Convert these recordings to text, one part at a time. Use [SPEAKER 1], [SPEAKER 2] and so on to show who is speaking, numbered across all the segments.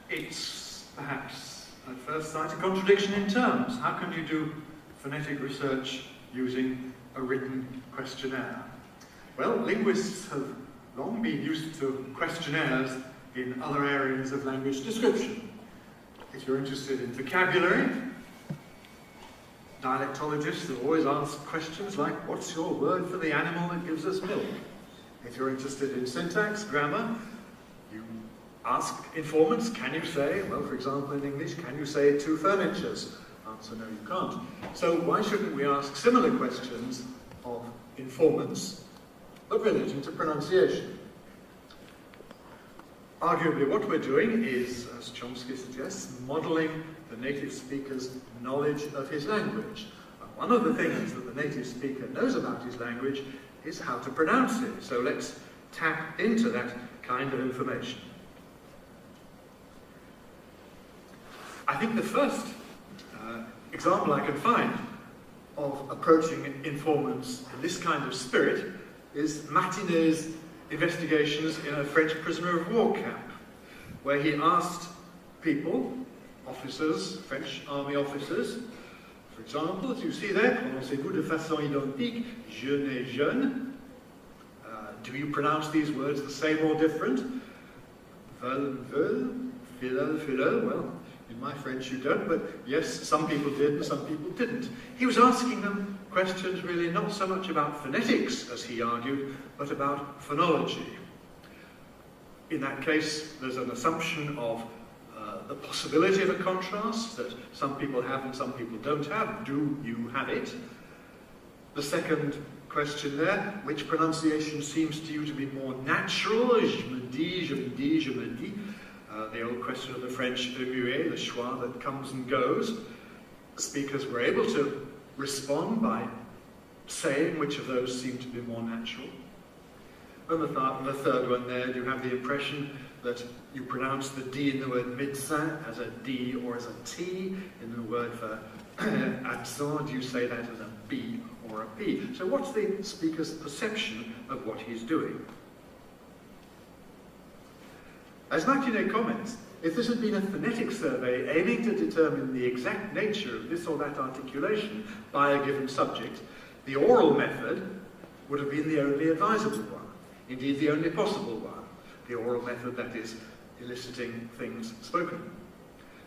[SPEAKER 1] It's perhaps, at first sight, a contradiction in terms. How can you do phonetic research using a written questionnaire? Well, linguists have long been used to questionnaires in other areas of language description. If you're interested in vocabulary, dialectologists have always asked questions like, what's your word for the animal that gives us milk? If you're interested in syntax, grammar, you ask informants, can you say, well, for example, in English, can you say two furnitures? Answer, no, you can't. So why shouldn't we ask similar questions of informants, but relating to pronunciation? Arguably, what we're doing is, as Chomsky suggests, modeling the native speaker's knowledge of his language. And one of the things that the native speaker knows about his language is how to pronounce it. So let's tap into that kind of information. I think the first example I can find of approaching informants in this kind of spirit is Martinet's investigations in a French prisoner of war camp, where he asked people, officers, French army officers, for example, as you see there, prononcez-vous de façon identique, jeune et jeune? Do you pronounce these words the same or different? Veulent, veulent, filleul, filleul, well, in my French you don't, but yes, some people did and some people didn't. He was asking them questions really not so much about phonetics, as he argued, but about phonology. In that case, there's an assumption of the possibility of a contrast that some people have and some people don't have. Do you have it? The second question there, which pronunciation seems to you to be more natural? Je me dis, je me dis, je me dis. The old question of the French muet, the schwa that comes and goes. The speakers were able to respond by saying which of those seemed to be more natural. And the third one there, do you have the impression that you pronounce the D in the word médecin as a D or as a T? In the word for absent, do you say that as a B or a P? So what's the speaker's perception of what he's doing? As Martinet comments, if this had been a phonetic survey aiming to determine the exact nature of this or that articulation by a given subject, the oral method would have been the only advisable one, indeed the only possible one, the oral method that is eliciting things spoken.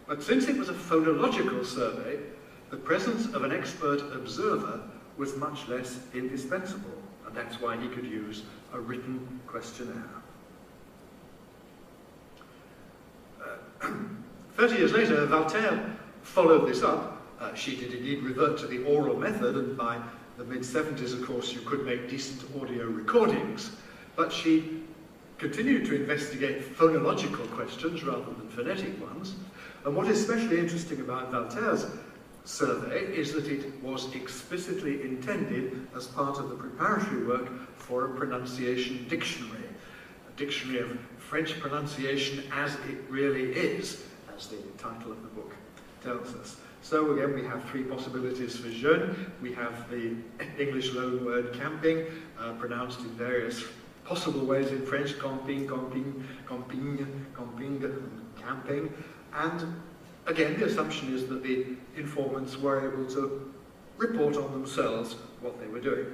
[SPEAKER 1] But since it was a phonological survey, the presence of an expert observer was much less indispensable, and that's why he could use a written questionnaire. 30 years later, Voltaire followed this up. She did indeed revert to the oral method, and by the mid-70s, of course, you could make decent audio recordings. But she continued to investigate phonological questions rather than phonetic ones. And what is especially interesting about Voltaire's survey is that it was explicitly intended as part of the preparatory work for a pronunciation dictionary, a dictionary of French pronunciation as it really is, as the title of the book tells us. So again, we have three possibilities for jeune. We have the English loan word camping, pronounced in various possible ways in French, camping, camping, camping, camping, camping. And again, the assumption is that the informants were able to report on themselves what they were doing.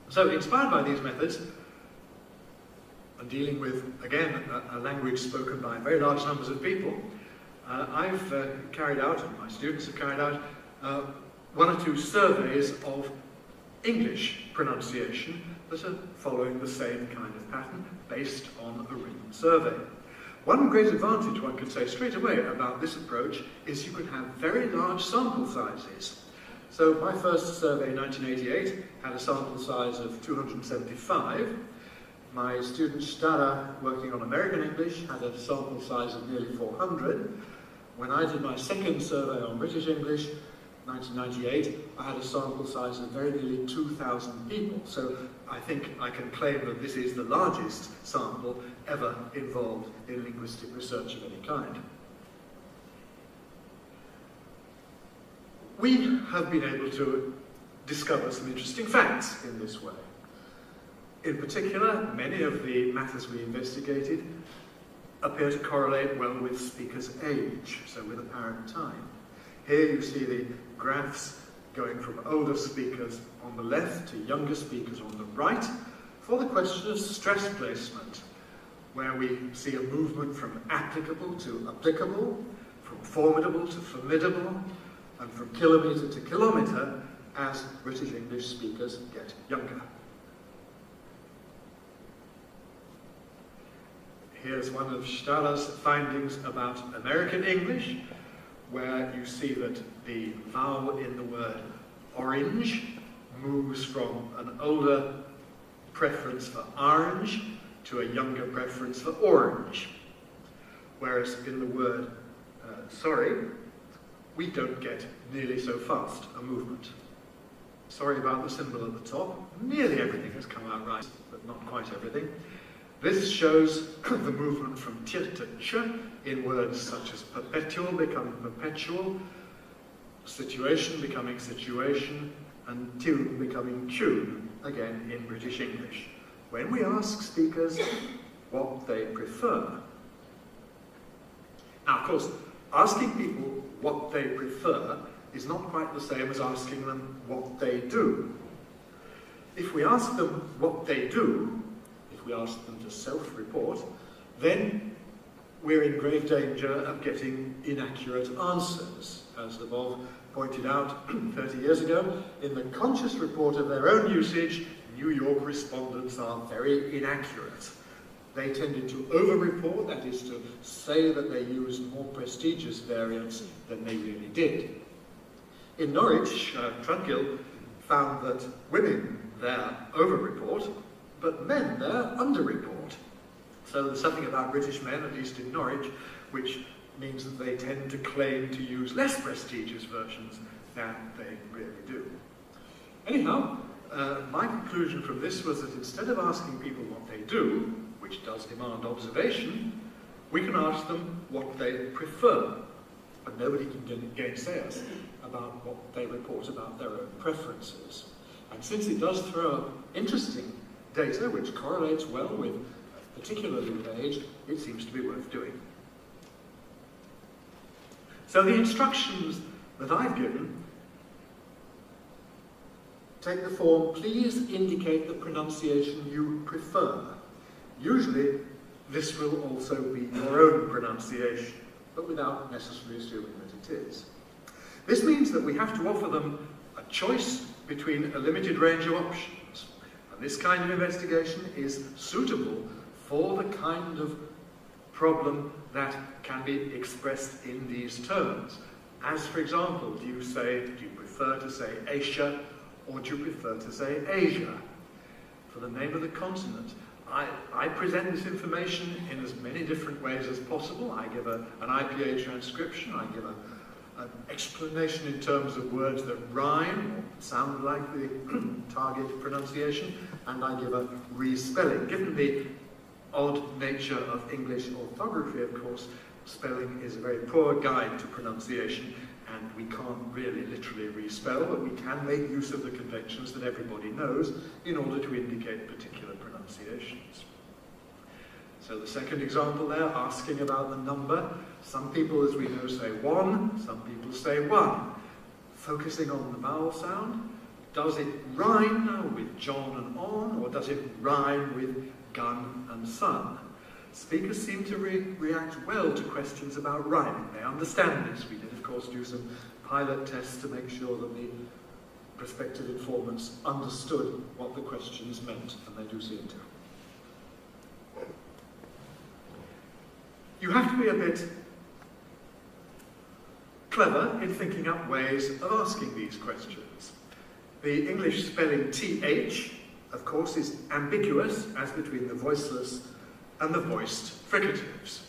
[SPEAKER 1] So, inspired by these methods, and dealing with, again, a language spoken by very large numbers of people, I've carried out, and my students have carried out, one or two surveys of English pronunciation that are following the same kind of pattern based on a written survey. One great advantage, one could say straight away, about this approach is you could have very large sample sizes. So my first survey in 1988 had a sample size of 275. My student Stara, working on American English, had a sample size of nearly 400. When I did my second survey on British English, 1998, I had a sample size of very nearly 2,000 people. So I think I can claim that this is the largest sample ever involved in linguistic research of any kind. We have been able to discover some interesting facts in this way. In particular, many of the matters we investigated appear to correlate well with speakers' age, so with apparent time. Here you see the graphs going from older speakers on the left to younger speakers on the right for the question of stress placement, where we see a movement from applicable to applicable, from formidable to formidable, and from kilometre to kilometre as British English speakers get younger. Here's one of Stahler's findings about American English, where you see that the vowel in the word orange moves from an older preference for orange to a younger preference for orange. Whereas in the word sorry, we don't get nearly so fast a movement. Sorry about the symbol at the top. Nearly everything has come out right, but not quite everything. This shows the movement from tir to ch in words such as perpetual becoming perpetual, situation becoming situation, and tune becoming tune, again in British English, when we ask speakers what they prefer. Now, of course, asking people what they prefer is not quite the same as asking them what they do. If we ask them what they do, if we ask them to self-report, then we're in grave danger of getting inaccurate answers. As Labov pointed out 30 years ago, in the conscious report of their own usage, New York respondents are very inaccurate. They tended to over-report, that is to say that they used more prestigious variants than they really did. In Norwich, Trudgill found that women there over-report, but men there under-report. So there's something about British men, at least in Norwich, which means that they tend to claim to use less prestigious versions than they really do. Anyhow, my conclusion from this was that instead of asking people what they do, which does demand observation, we can ask them what they prefer. And nobody can gainsay us about what they report about their own preferences. And since it does throw up interesting data which correlates well with, particularly with age, it seems to be worth doing. So the instructions that I've given take the form, please indicate the pronunciation you prefer. Usually, this will also be your own pronunciation, but without necessarily assuming that it is. This means that we have to offer them a choice between a limited range of options. And this kind of investigation is suitable for the kind of problem that can be expressed in these terms. As, for example, do you prefer to say Asia, or do you prefer to say Asia? For the name of the continent. I present this information in as many different ways as possible. I give an IPA transcription, I give an explanation in terms of words that rhyme or sound like the target pronunciation, and I give a respelling. Given the odd nature of English orthography, of course, spelling is a very poor guide to pronunciation, and we can't really literally respell, but we can make use of the conventions that everybody knows in order to indicate particular pronunciations. So the second example there, asking about the number. Some people, as we know, say one, some people say one. Focusing on the vowel sound, does it rhyme now with John and on, or does it rhyme with gun and son? Speakers seem to react well to questions about rhyming. They understand this. We did, of course, do some pilot tests to make sure that the prospective informants understood what the questions meant, and they do seem to. You have to be a bit clever in thinking up ways of asking these questions. The English spelling th, of course, is ambiguous as between the voiceless and the voiced fricatives.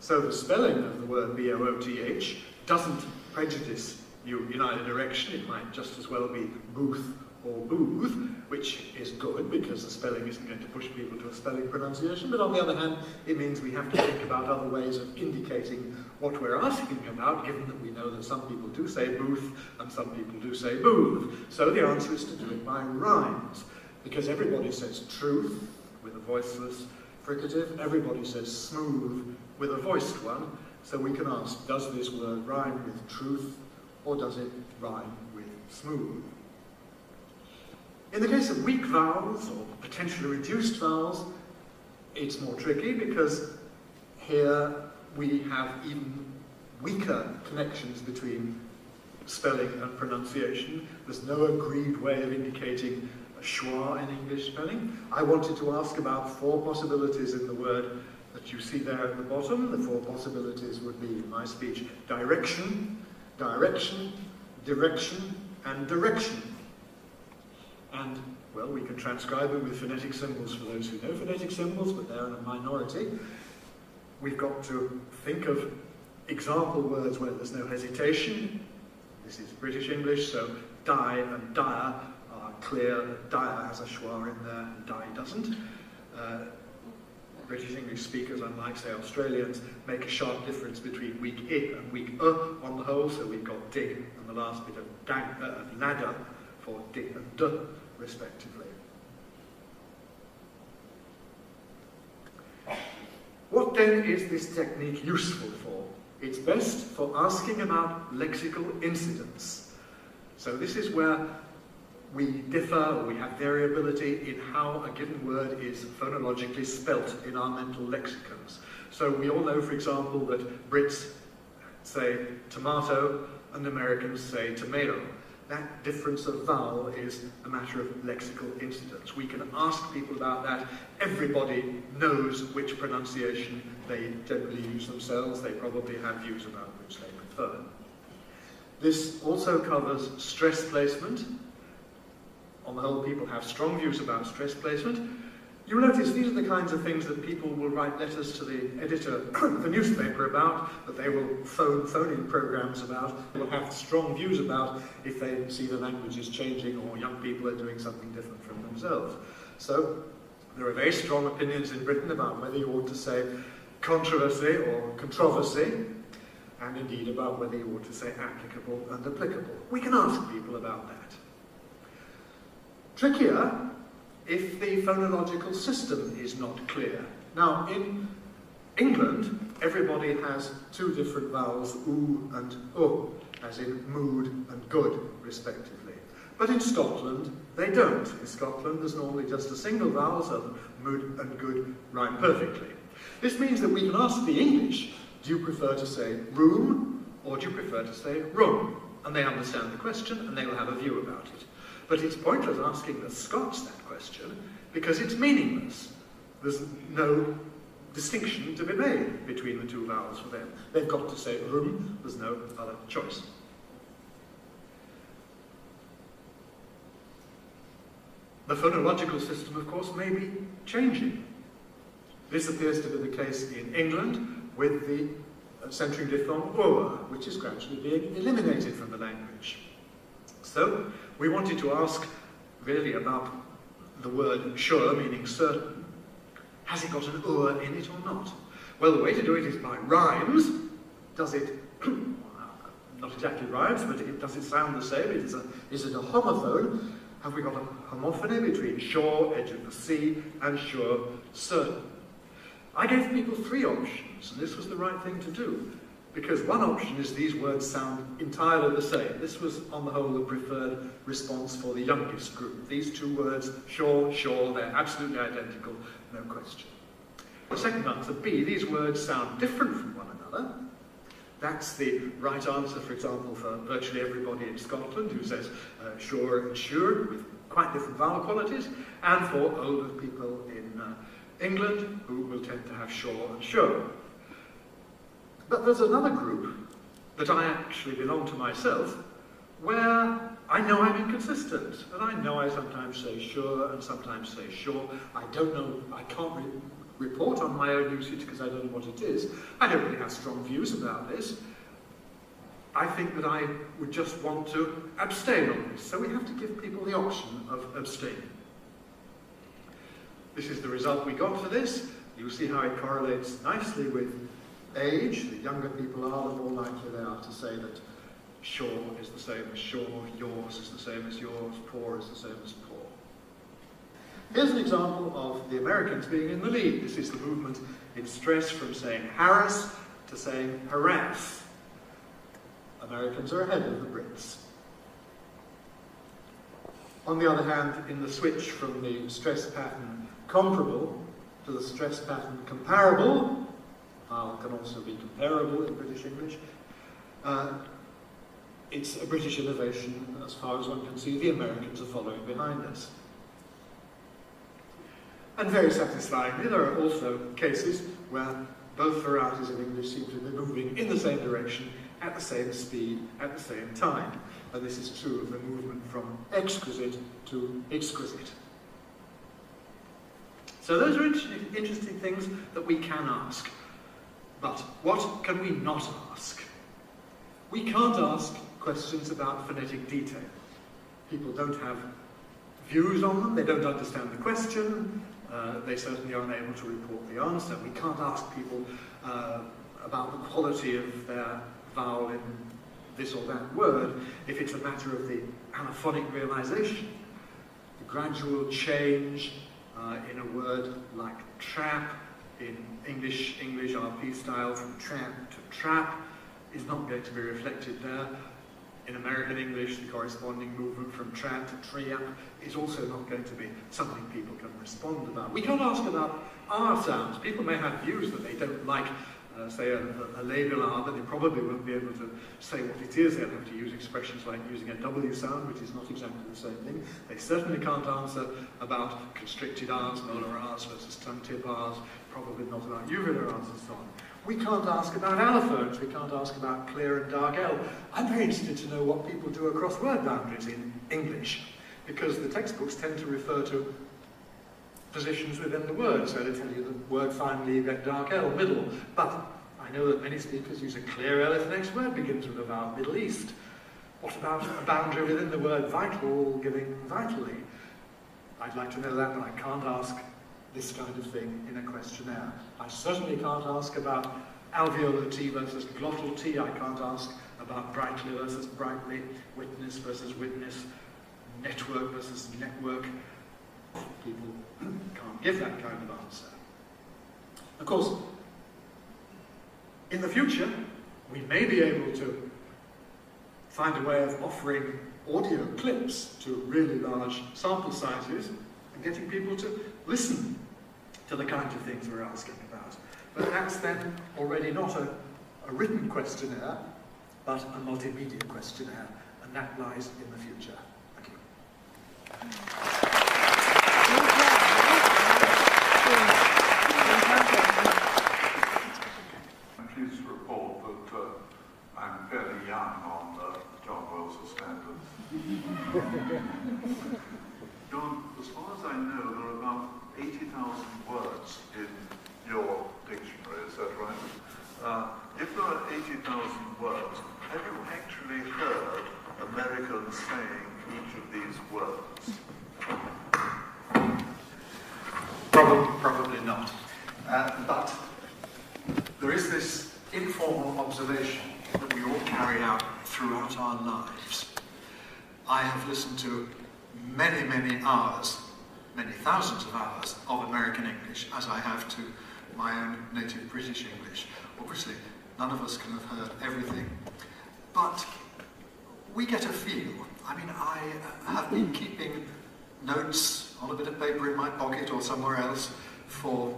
[SPEAKER 1] So the spelling of the word B-O-O-T-H doesn't prejudice you in either direction. It might just as well be booth or booth, which is good because the spelling isn't going to push people to a spelling pronunciation, but on the other hand, it means we have to think about other ways of indicating what we're asking about, given that we know that some people do say booth and some people do say booth. So the answer is to do it by rhymes. Because everybody says truth with a voiceless fricative, everybody says smooth with a voiced one, so we can ask, does this word rhyme with truth, or does it rhyme with smooth? In the case of weak vowels, or potentially reduced vowels, it's more tricky because here we have even weaker connections between spelling and pronunciation. There's no agreed way of indicating a schwa in English spelling. I wanted to ask about 4 possibilities in the word that you see there at the bottom. The 4 possibilities would be, in my speech, direction, direction, direction, and direction. And, well, we can transcribe it with phonetic symbols for those who know phonetic symbols, but they're in a minority. We've got to think of example words where there's no hesitation. This is British English, so die and dire are clear that dire has a schwa in there and die doesn't. British English speakers, unlike, say, Australians, make a sharp difference between weak I and weak on the whole, so we've got dig and the last bit of nada for d and d, respectively. What then is this technique useful for? It's best for asking about lexical incidence. So this is where we differ, or we have variability in how a given word is phonologically spelt in our mental lexicons. So we all know, for example, that Brits say tomato and Americans say tomato. That difference of vowel is a matter of lexical incidence. We can ask people about that. Everybody knows which pronunciation they generally use themselves. They probably have views about which they prefer. This also covers stress placement. On the whole, people have strong views about stress placement. You'll notice these are the kinds of things that people will write letters to the editor of the newspaper about, that they will phone-in programs about, they will have strong views about if they see the language is changing or young people are doing something different from themselves. So there are very strong opinions in Britain about whether you ought to say controversy or controversy, and indeed about whether you ought to say applicable and applicable. We can ask people about that. Trickier if the phonological system is not clear. Now, in England, everybody has 2 different vowels, oo and u, as in mood and good, respectively. But in Scotland, they don't. In Scotland, there's normally just a single vowel, so mood and good rhyme perfectly. This means that we can ask the English, do you prefer to say room, or do you prefer to say room? And they understand the question, and they will have a view about it. But it's pointless asking the Scots that question, because it's meaningless. There's no distinction to be made between the 2 vowels for them. They've got to say room, there's no other choice. The phonological system, of course, may be changing. This appears to be the case in England with the centering diphthong ur, which is gradually being eliminated from the language. So, we wanted to ask really about the word sure, meaning certain. Has it got an ur in it or not? Well, the way to do it is by rhymes. Does it, not exactly rhymes, but does it sound the same? Is it a homophone? Have we got a homophony between sure, edge of the sea, and sure, certain? I gave people 3 options, and this was the right thing to do. Because one option is these words sound entirely the same. This was, on the whole, the preferred response for the youngest group. These 2 words, sure, sure, they're absolutely identical, no question. The second answer, B, these words sound different from one another. That's the right answer, for example, for virtually everybody in Scotland who says sure and sure, with quite different vowel qualities, and for older people in England who will tend to have sure and sure. But there's another group that I actually belong to myself, where I know I'm inconsistent, and I know I sometimes say sure and sometimes say sure. I don't know, I can't report on my own usage because I don't know what it is. I don't really have strong views about this. I think that I would just want to abstain on this, so we have to give people the option of abstaining. This is the result we got for this. You'll see how it correlates nicely with age. The younger people are, the more likely they are to say that sure is the same as sure, yours is the same as yours, poor is the same as poor. Here's an example of the Americans being in the lead. This is the movement in stress from saying harass to saying harass. Americans are ahead of the Brits. On the other hand, in the switch from the stress pattern comparable to the stress pattern comparable, vowel can also be comparable in British English, it's a British innovation as far as one can see. The Americans are following behind us. And very satisfyingly, there are also cases where both varieties of English seem to be moving in the same direction, at the same speed, at the same time. And this is true of the movement from exquisite to exquisite. So those are interesting things that we can ask. But what can we not ask? We can't ask questions about phonetic detail. People don't have views on them, they don't understand the question, they certainly are unable to report the answer. We can't ask people about the quality of their vowel in this or that word if it's a matter of the allophonic realization, the gradual change in a word like trap, in English RP style from tramp to trap is not going to be reflected there. In American English, the corresponding movement from tramp to triap is also not going to be something people can respond about. We can't ask about R sounds. People may have views that they don't like, say, a labial R, but they probably won't be able to say what it is. They'll have to use expressions like using a W sound, which is not exactly the same thing. They certainly can't answer about constricted R's, molar R's versus tongue tip R's, probably not about uvular R's and so on. We can't ask about allophones, we can't ask about clear and dark L. I'm very interested to know what people do across word boundaries in English, because the textbooks tend to refer to positions within the word, so they tell you the word finally you get dark L, middle. But I know that many speakers use a clear L if the next word begins with a vowel, Middle East. What about a boundary within the word vital, giving vitally? I'd like to know that, but I can't ask this kind of thing in a questionnaire. I certainly can't ask about alveolar T versus glottal T. I can't ask about brightly versus brightly, witness versus witness, network versus network. People can't give that kind of answer. Of course, in the future, we may be able to find a way of offering audio clips to really large sample sizes and getting people to listen to the kinds of things we're asking about. But that's then already not a written questionnaire, but a multimedia questionnaire, and that lies in the future. Thank you.
[SPEAKER 2] I'm pleased to report that I'm fairly young on John Wells's standards. John, as far as I know, there are about 80,000 words in your dictionary, is that right? If there are 80,000 words, have you actually heard Americans saying each of these words?
[SPEAKER 1] Probably not. But there is this informal observation that we all carry out throughout our lives. I have listened to many hours, many thousands of hours of American English, as I have to my own native British English. Obviously, none of us can have heard everything, but we get a feel. I mean, I have been keeping notes on a bit of paper in my pocket or somewhere else for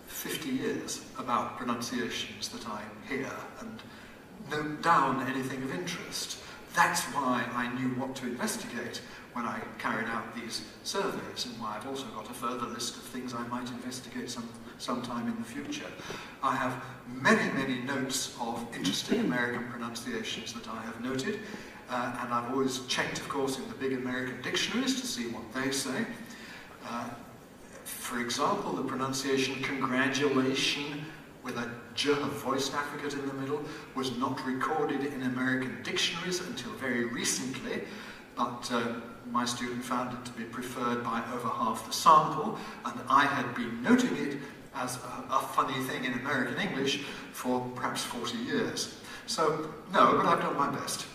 [SPEAKER 1] 50 years about pronunciations that I hear and note down anything of interest. That's why I knew what to investigate when I carried out these surveys, and why I've also got a further list of things I might investigate sometime in the future. I have many notes of interesting American pronunciations that I have noted, and I've always checked, of course, in the big American dictionaries to see what they say. For example, the pronunciation congratulation with a J, a voiced affricate in the middle, was not recorded in American dictionaries until very recently, but my student found it to be preferred by over half the sample, and I had been noting it as a funny thing in American English for perhaps 40 years. So, no, but I've done my best.